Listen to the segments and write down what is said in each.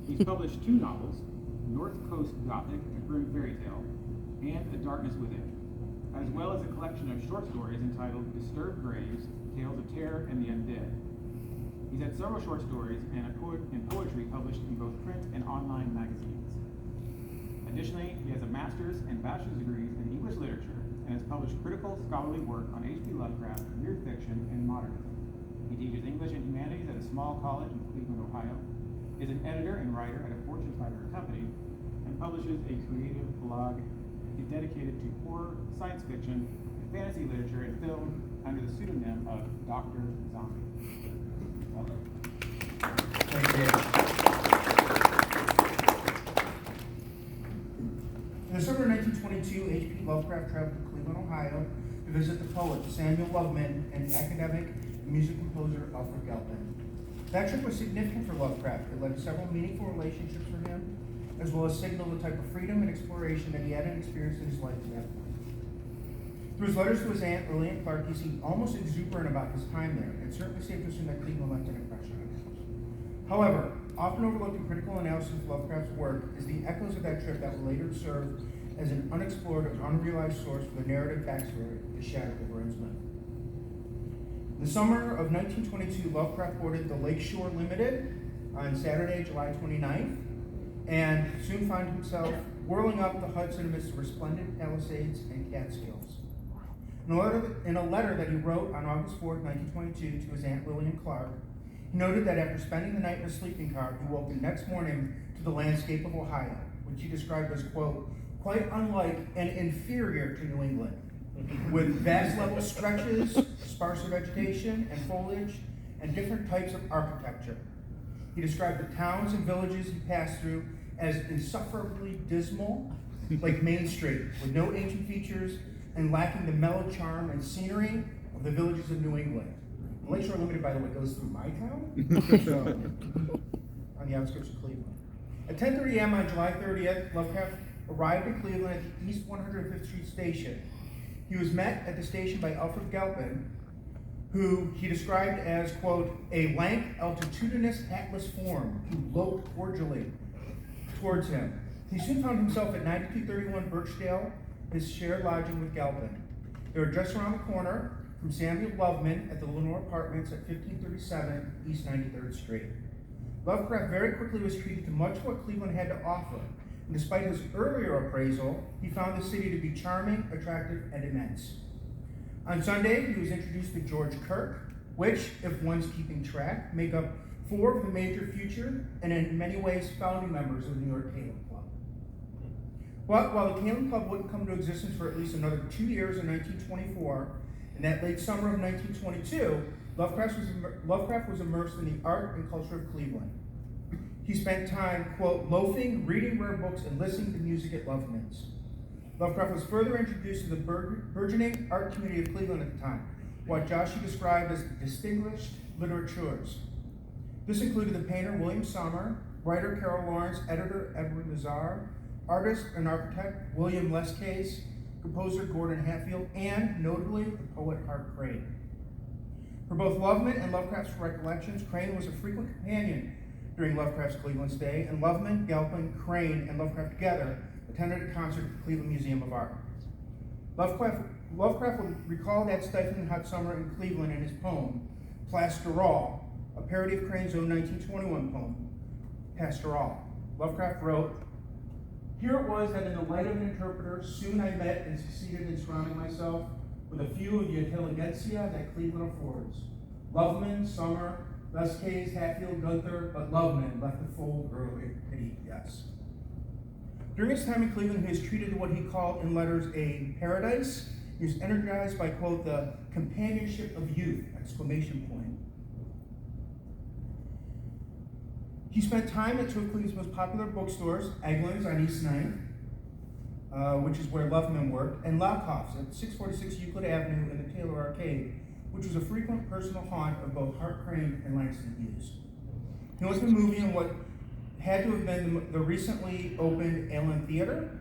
He's published 2 novels, North Coast Gothic, A Grim Fairy Tale, and A Darkness Within, as well as a collection of short stories entitled Disturbed Graves, Tales of Terror and the Undead. He's had several short stories and poetry published in both print and online magazines. Additionally, he has a master's and bachelor's degrees in English literature and has published critical scholarly work on H.P. Lovecraft, weird fiction, and modernism. He teaches English and humanities at a small college in Cleveland, Ohio, is an editor and writer at a Fortune 500 company, and publishes a creative blog dedicated to horror, science fiction, fantasy literature, and film under the pseudonym of Dr. Zombie. Welcome. Thank you. In the summer of 1922, H.P. Lovecraft traveled to Cleveland, Ohio to visit the poet Samuel Loveman and academic and music composer Alfred Galpin. That trip was significant for Lovecraft. It led to several meaningful relationships for him, as well as signaled the type of freedom and exploration that he hadn't experienced in his life to that point. Through his letters to his aunt, Lillian Clark, he seemed almost exuberant about his time there, and certainly safe to assume that Cleveland left an impression on him. However, often overlooked in critical analysis of Lovecraft's work is the echoes of that trip that would later serve as an unexplored or unrealized source for the narrative backstory of The Shadow over Innsmouth. In the summer of 1922, Lovecraft boarded the Lakeshore Limited on Saturday, July 29th, and soon found himself whirling up the Hudson amidst resplendent Palisades and Catskills. In a letter that he wrote on August 4th, 1922 to his Aunt Lillian Clark, he noted that after spending the night in a sleeping car, he woke the next morning to the landscape of Ohio, which he described as, quote, quite unlike and inferior to New England, with vast level stretches, sparser vegetation and foliage, and different types of architecture. He described the towns and villages he passed through as insufferably dismal, like Main Street, with no ancient features and lacking the mellow charm and scenery of the villages of New England. The Lakeshore Limited, by the way, goes through my town, so, on the outskirts of Cleveland. At 10:30 a.m. on July 30th, Lovecraft arrived in Cleveland at the East 105th Street station. He was met at the station by Alfred Galpin, who he described as, quote, a lank, altitudinous, hatless form who loped cordially towards him. He soon found himself at 9231 Birchdale, his shared lodging with Galpin. They were just around the corner from Samuel Loveman at the Lenore Apartments at 1537 East 93rd Street. Lovecraft very quickly was treated to much of what Cleveland had to offer, and despite his earlier appraisal, he found the city to be charming, attractive, and immense. On Sunday, he was introduced to George Kirk, which, if one's keeping track, make up 4 of the major future and in many ways founding members of the New York Caleb Club. But while the Caleb Club wouldn't come into existence for at least another 2 years in 1924, in that late summer of 1922, Lovecraft was immersed in the art and culture of Cleveland. He spent time, quote, loafing, reading rare books, and listening to music at Loveman's. Lovecraft was further introduced to the burgeoning art community of Cleveland at the time, what Joshi described as distinguished literateurs. This included the painter William Sommer, writer Carol Lawrence, editor Edward Lazar, artist and architect William Lescase, composer Gordon Hatfield, and, notably, the poet Hart Crane. For both Loveman and Lovecraft's recollections, Crane was a frequent companion during Lovecraft's Cleveland stay, and Loveman, Galpin, Crane, and Lovecraft together attended a concert at the Cleveland Museum of Art. Lovecraft would recall that stifling hot summer in Cleveland in his poem, Pastoral, a parody of Crane's own 1921 poem, Pastoral. Lovecraft wrote, here it was that in the light of an interpreter, soon I met and succeeded in surrounding myself with a few of the intelligentsia that Cleveland affords. Loveman, Sommer, Lescase, Hatfield, Gunther, but Loveman left the fold early, and yes. During his time in Cleveland, he was treated to what he called in letters a paradise. He was energized by, quote, the companionship of youth, exclamation point. He spent time at two of Cleveland's most popular bookstores, Eglin's on East 9th, which is where Loveman worked, and Laukoff's at 646 Euclid Avenue in the Taylor Arcade, which was a frequent personal haunt of both Hart Crane and Langston Hughes. He went to a movie in what had to have been the recently opened Allen Theater,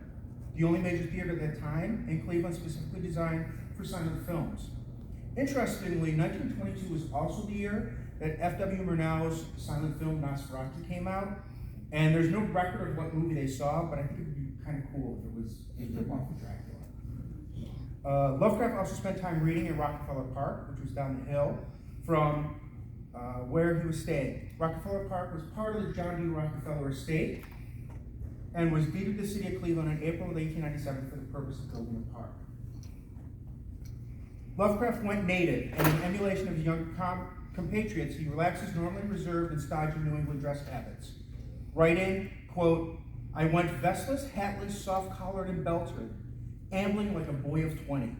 the only major theater at that time, in Cleveland specifically designed for silent films. Interestingly, 1922 was also the year that F.W. Murnau's silent film Nosferatu came out, And there's no record of what movie they saw, but I think it would be kind of cool if it was a rip-off of Dracula. Lovecraft also spent time reading at Rockefeller Park, which was down the hill from where he was staying. Rockefeller Park was part of the John D. Rockefeller estate and was deeded to the city of Cleveland in April of 1897 for the purpose of building a park. Lovecraft went native, and in emulation of his young compatriots, he relaxed his normally reserved and stodgy New England dress habits, writing, quote, "I went vestless, hatless, soft-collared, and belted, ambling like a boy of 20.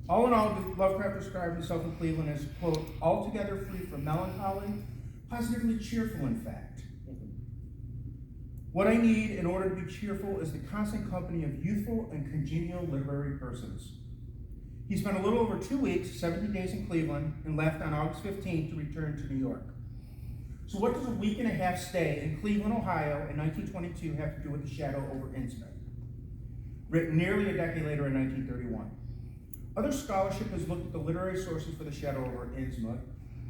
All in all, Lovecraft described himself in Cleveland as, quote, altogether free from melancholy, positively cheerful, in fact. What I need in order to be cheerful is the constant company of youthful and congenial literary persons." He spent a little over 2 weeks, 17 days in Cleveland, and left on August 15th to return to New York. So what does a week and a half stay in Cleveland, Ohio in 1922 have to do with The Shadow over Innsmouth? Written nearly a decade later in 1931. Other scholarship has looked at the literary sources for The Shadow over Innsmouth,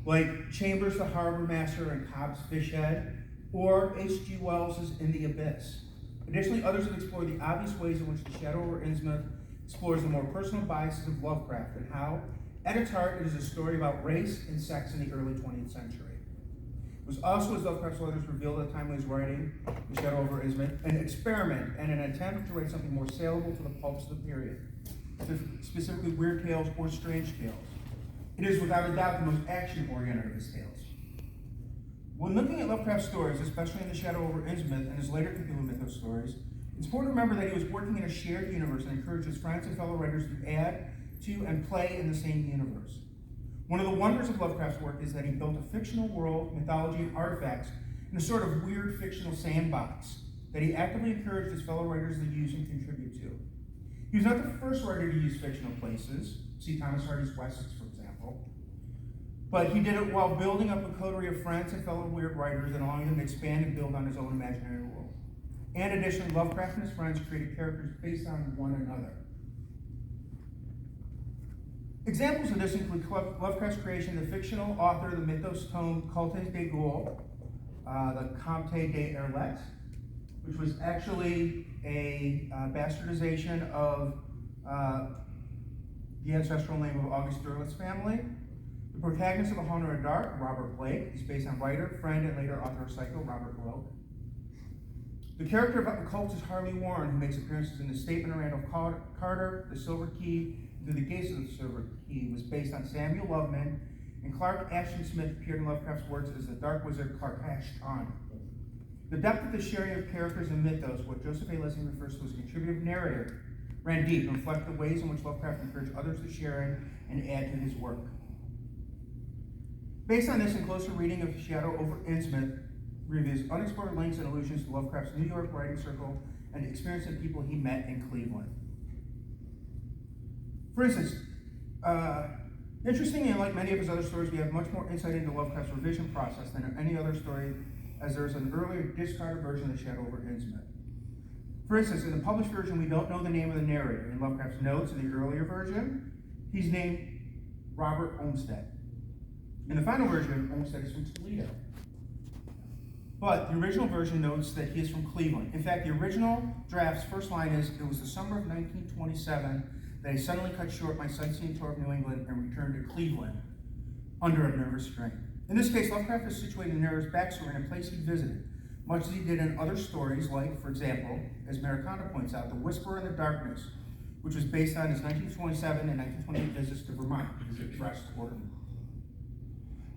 like Chambers' The Harbor Master and Cobb's Fishhead, or H.G. Wells' In the Abyss. Additionally, others have explored the obvious ways in which The Shadow over Innsmouth explores the more personal biases of Lovecraft and how, at its heart, it is a story about race and sex in the early 20th century. It was also, as Lovecraft's letters revealed at the time he was writing The Shadow over Innsmouth, an experiment and an attempt to write something more saleable to the pulps of the period, specifically weird tales or strange tales. It is without a doubt the most action-oriented of his tales. When looking at Lovecraft's stories, especially in The Shadow over Innsmouth and his later Cthulhu Mythos stories, it's important to remember that he was working in a shared universe and encouraged his friends and fellow writers to add to and play in the same universe. One of the wonders of Lovecraft's work is that he built a fictional world, mythology, and artifacts in a sort of weird fictional sandbox that he actively encouraged his fellow writers to use and contribute to. He was not the first writer to use fictional places, see Thomas Hardy's Wessex, for example, but he did it while building up a coterie of friends and fellow weird writers and allowing them to expand and build on his own imaginary world. And additionally, Lovecraft and his friends created characters based on one another. Examples of this include Lovecraft's creation of the fictional author of the mythos tome Cultes de Gaulle, the Comte de Erlet, which was actually a bastardization of the ancestral name of Auguste Derlet's family. The protagonist of The Haunter of Dark, Robert Blake, is based on writer, friend, and later author of Psycho, Robert Bloch. The character of occultist Harley Warren, who makes appearances in The Statement of Randolph Carter, The Silver Key, and Through the Gates of the Silver Key, was based on Samuel Loveman, and Clark Ashton Smith appeared in Lovecraft's works as the Dark Wizard Clark Ashton. The depth of the sharing of characters and mythos, what Joseph A. Leslie refers to as contributive narrative, ran deep and reflected the ways in which Lovecraft encouraged others to share in and add to his work. Based on this and closer reading of Shadow over Innsmouth, reveals unexplored links and allusions to Lovecraft's New York writing circle and the experience of people he met in Cleveland. For instance, interestingly, and like many of his other stories, we have much more insight into Lovecraft's revision process than any other story, as there is an earlier discarded version of The Shadow over Innsmouth. For instance, in the published version, we don't know the name of the narrator. In Lovecraft's notes in the earlier version, he's named Robert Olmsted. In the final version, Olmsted is from Toledo. But the original version notes that he is from Cleveland. In fact, the original draft's first line is, "It was the summer of 1927 that I suddenly cut short my sightseeing tour of New England and returned to Cleveland under a nervous strain." In this case, Lovecraft is situated in the narrator's backstory in a place he visited, much as he did in other stories like, for example, as Americana points out, The Whisperer in the Darkness, which was based on his 1927 and 1928 visits to Vermont, because it addressed Orton.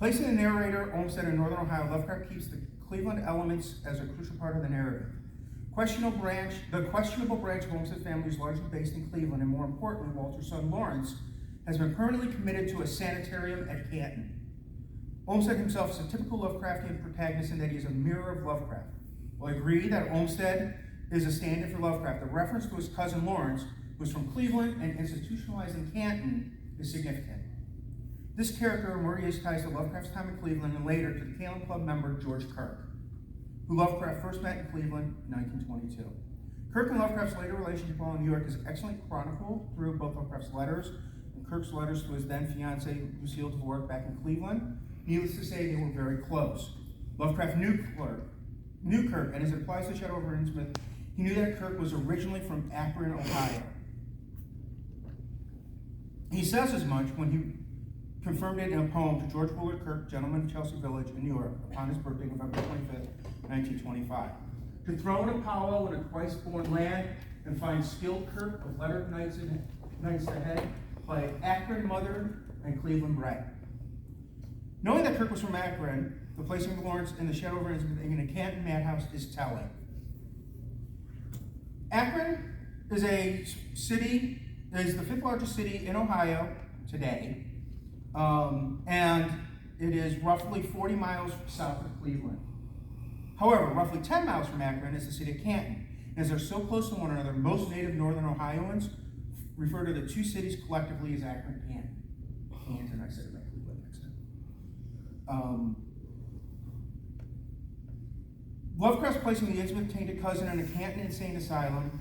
Placing the narrator, Olmsted, in northern Ohio, Lovecraft keeps the Cleveland elements as a crucial part of the narrative. The questionable branch of Olmsted's family is largely based in Cleveland, and more importantly, Walter's son Lawrence has been permanently committed to a sanitarium at Canton. Olmsted himself is a typical Lovecraftian protagonist in that he is a mirror of Lovecraft. While I agree that Olmsted is a stand-in for Lovecraft, the reference to his cousin Lawrence, who is from Cleveland and institutionalized in Canton, is significant. This character Murray's ties to Lovecraft's time in Cleveland and later to the Calum Club member George Kirk, who Lovecraft first met in Cleveland in 1922. Kirk and Lovecraft's later relationship while in New York is excellently chronicled through both Lovecraft's letters and Kirk's letters to his then fiancée Lucille Dvorak back in Cleveland. Needless to say, they were very close. Lovecraft knew Kirk knew Kirk, and as it applies to Shadow over Innsmouth, he knew that Kirk was originally from Akron, Ohio. He says as much when he confirmed it in a poem to George Willard Kirk, gentleman of Chelsea Village in New York, upon his birthday, November 25th, 1925. To throne Apollo in a twice-born land and find skilled Kirk of lettered knights ahead by Akron mother and Cleveland bred. Knowing that Kirk was from Akron, the placing of Lawrence in the Shadow over Innsmouth in a Canton madhouse is telling. Akron is a city, is the 5th largest city in Ohio today, and it is roughly 40 miles south of Cleveland. However, roughly 10 miles from Akron is the city of Canton. And as they're so close to one another, most native northern Ohioans refer to the two cities collectively as Akron and Canton. Canton, I said it right, Cleveland accent. Lovecraft's placing the Innsmouth tainted cousin in a Canton insane asylum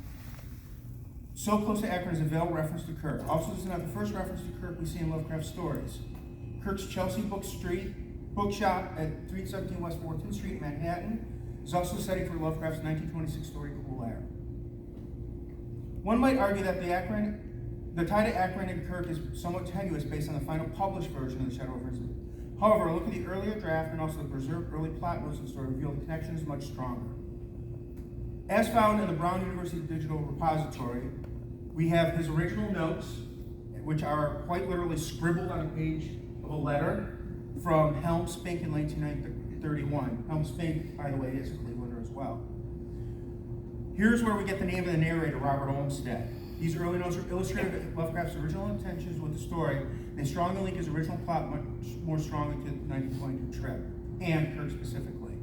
so close to Akron is a veiled reference to Kirk. Also, this is not the first reference to Kirk we see in Lovecraft's stories. Kirk's Chelsea bookshop at 317 West 14th Street in Manhattan is also the setting for Lovecraft's 1926 story Cool Air. One might argue that the tie to Akron and Kirk is somewhat tenuous based on the final published version of the Shadow over Innsmouth. However, a look at the earlier draft and also the preserved early plot notes of the story reveal the connection is much stronger. As found in the Brown University Digital Repository, we have his original notes, which are quite literally scribbled on a page of a letter from Helm Spink in 1931. Helm Spink, by the way, is a Clevelander as well. Here's where we get the name of the narrator, Robert Olmsted. These early notes are illustrative of Lovecraft's original intentions with the story. They strongly link his original plot much more strongly to the 1922 trip, and Kirk specifically.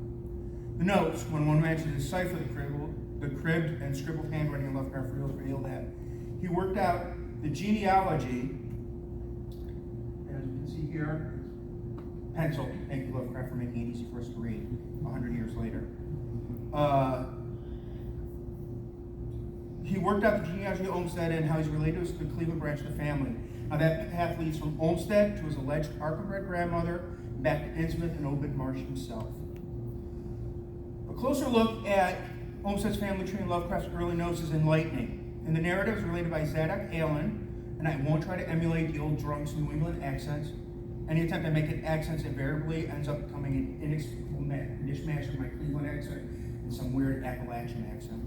The notes, when one manages to decipher the cribbed and scribbled handwriting of Lovecraft reveal that he worked out the genealogy, as you can see here, pencil. Thank you, Lovecraft, for making it easy for us to read 100 years later. He worked out the genealogy of Olmsted and how he's related to the Cleveland branch of the family. Now that path leads from Olmsted to his alleged Arkham-bred grandmother, back to Innsmouth and Obed Marsh himself. A closer look at Olmsted's family tree in Lovecraft's early notes is enlightening. And the narrative is related by Zadok Allen, and I won't try to emulate the old drunks New England accents. Any attempt to make it accents invariably ends up becoming an inexplicable mishmash of my Cleveland accent and some weird Appalachian accent.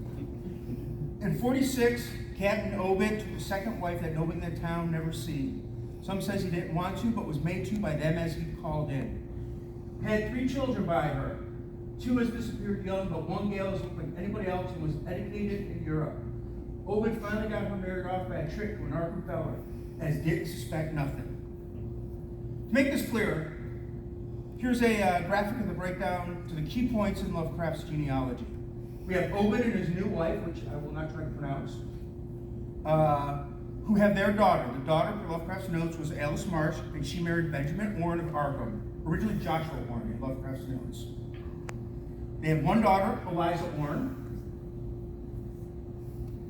In 46, Captain Obed took a second wife that nobody in the town never seen. Some says he didn't want to, but was made to by them as he called in. Had 3 children by her. 2 has disappeared young, but 1 gal doesn't look like anybody else and was educated in Europe. Obed finally got her married off by a trick to an Arkham feller, as didn't suspect nothing. To make this clearer, here's a graphic of the breakdown to the key points in Lovecraft's genealogy. We have Obed and his new wife, which I will not try to pronounce, who have their daughter. The daughter, per Lovecraft's notes, was Alice Marsh, and she married Benjamin Orne of Arkham, originally Joshua Orne in Lovecraft's notes. They had 1 daughter, Eliza Orne,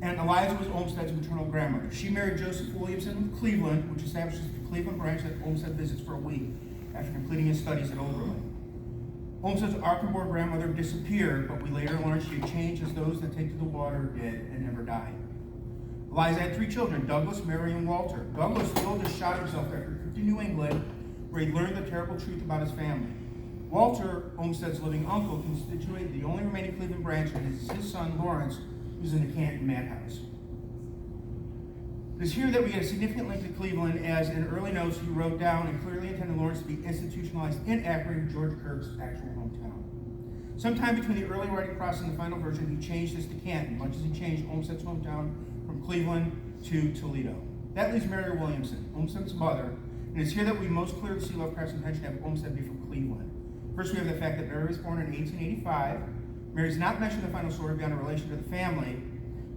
and Eliza was Olmsted's maternal grandmother. She married Joseph Williamson of Cleveland, which establishes the Cleveland branch that Olmsted visits for a week after completing his studies at Oberlin. Olmsted's Arkham-born grandmother disappeared, but we later learned she had changed as those that take to the water did and never died. Eliza had 3 children, Douglas, Mary, and Walter. Douglas, the oldest, shot himself after a trip to New England, where he learned the terrible truth about his family. Walter, Olmsted's living uncle, constituted the only remaining Cleveland branch, and is his son, Lawrence, who's in the Canton madhouse. It is here that we get a significant link to Cleveland, as in early notes he wrote down and clearly intended Lawrence to be institutionalized in Akron, George Kirk's actual hometown. Sometime between the early writing process and the final version, he changed this to Canton, much as he changed Olmsted's hometown from Cleveland to Toledo. That leaves Mary Williamson, Olmsted's mother, and it's here that we most clearly see Lovecraft's intention to have Olmsted be from Cleveland. First, we have the fact that Mary was born in 1885. Mary's not mentioned in the final story beyond a relation to the family,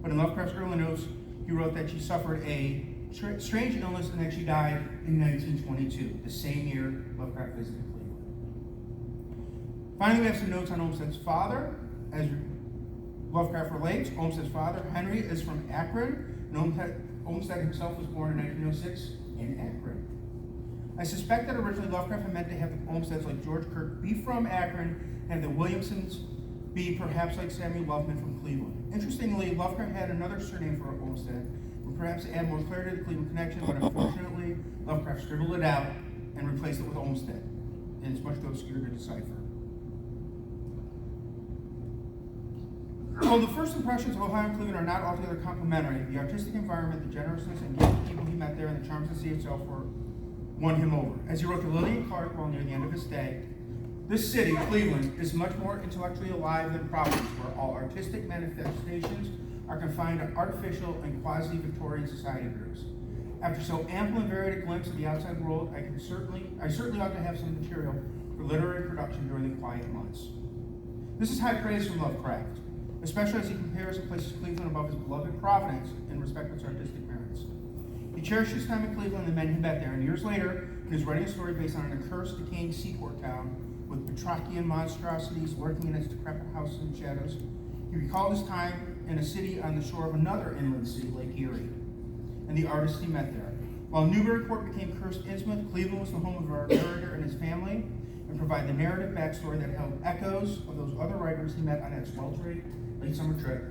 but in Lovecraft's early notes, he wrote that she suffered a strange illness and that she died in 1922, the same year Lovecraft visited Cleveland. Finally, we have some notes on Olmsted's father. As Lovecraft relates, Olmsted's father, Henry, is from Akron, and Olmsted himself was born in 1906 in Akron. I suspect that originally Lovecraft had meant to have the Olmsteds like George Kirk be from Akron and the Williamsons be perhaps like Samuel Loveman from Cleveland. Interestingly, Lovecraft had another surname for Olmsted, and perhaps to add more clarity to the Cleveland connection, but unfortunately, Lovecraft scribbled it out and replaced it with Olmsted, and it's much too obscure to decipher. While the first impressions of Ohio and Cleveland are not altogether complimentary, the artistic environment, the generousness and gift of people he met there, and the charms of the city itself won him over. As he wrote to Lillian Clark while near the end of his stay, this city, Cleveland, is much more intellectually alive than Providence, where all artistic manifestations are confined to artificial and quasi-Victorian society groups. After so ample and varied a glimpse of the outside world, I certainly ought to have some material for literary production during the quiet months. This is high praise from Lovecraft, especially as he compares and places Cleveland above his beloved Providence in respect to its artistic merits. He cherished his time in Cleveland and the men he met there, and years later, he was writing a story based on an accursed, decaying seaport town with Petrarchian monstrosities lurking in its decrepit houses and shadows. He recalled his time in a city on the shore of another inland sea, Lake Erie, and the artists he met there. While Newburyport became cursed Innsmouth, Cleveland was the home of our narrator and his family, and provided the narrative backstory that held echoes of those other writers he met on that sweltering late summer trip